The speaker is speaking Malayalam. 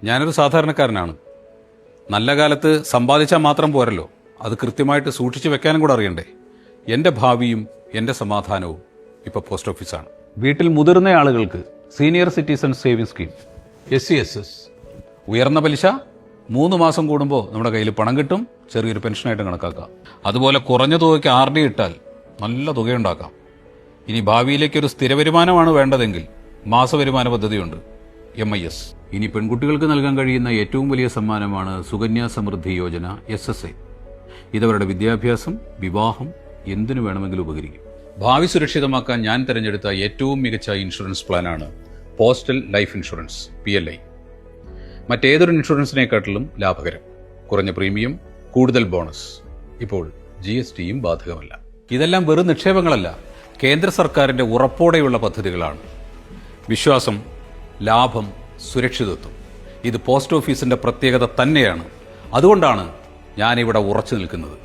ഞാനൊരു സാധാരണക്കാരനാണ്. നല്ല കാലത്ത് സമ്പാദിച്ചാൽ മാത്രം പോരല്ലോ, അത് കൃത്യമായിട്ട് സൂക്ഷിച്ചു വെക്കാനും കൂടെ അറിയണ്ടേ. എൻ്റെ ഭാവിയും എൻ്റെ സമാധാനവും ഇപ്പോൾ പോസ്റ്റ് ഓഫീസാണ്. വീട്ടിൽ മുതിർന്ന ആളുകൾക്ക് senior citizen saving scheme SCSS, ഉയർന്ന പലിശ, 3 മാസം കൂടുമ്പോൾ നമ്മുടെ കയ്യിൽ പണം കിട്ടും, ചെറിയൊരു പെൻഷനായിട്ട് കണക്കാക്കാം. അതുപോലെ കുറഞ്ഞ തുകയ്ക്ക് RD ഇട്ടാൽ നല്ല തുകയുണ്ടാക്കാം. ഇനി ഭാവിയിലേക്കൊരു സ്ഥിര വരുമാനമാണ് വേണ്ടതെങ്കിൽ മാസവരുമാന പദ്ധതിയുണ്ട്, MIS. ഇനി പെൺകുട്ടികൾക്ക് നൽകാൻ കഴിയുന്ന ഏറ്റവും വലിയ സമ്മാനമാണ് സുകന്യാ സമൃദ്ധി യോജന, SSA. ഇതവരുടെ വിദ്യാഭ്യാസം, വിവാഹം, എന്തിനു വേണമെങ്കിലും ഉപകരിക്കും. ഭാവി സുരക്ഷിതമാക്കാൻ ഞാൻ തിരഞ്ഞെടുത്ത ഏറ്റവും മികച്ച ഇൻഷുറൻസ് പ്ലാനാണ് പോസ്റ്റൽ ലൈഫ് ഇൻഷുറൻസ്, PLI. മറ്റേതൊരു ഇൻഷുറൻസിനെക്കാട്ടിലും ലാഭകരം, കുറഞ്ഞ പ്രീമിയം, കൂടുതൽ ബോണസ്, ഇപ്പോൾ GSTയും ബാധകമല്ല. ഇതെല്ലാം വെറും നിക്ഷേപങ്ങളല്ല, കേന്ദ്ര സർക്കാരിൻ്റെ ഉറപ്പോടെയുള്ള പദ്ധതികളാണ്. വിശ്വാസം, ലാഭം, സുരക്ഷിതത്വം, ഇത് പോസ്റ്റ് ഓഫീസിൻ്റെ പ്രത്യേകത തന്നെയാണ്. അതുകൊണ്ടാണ് ഞാനിവിടെ ഉറച്ചു നിൽക്കുന്നത്.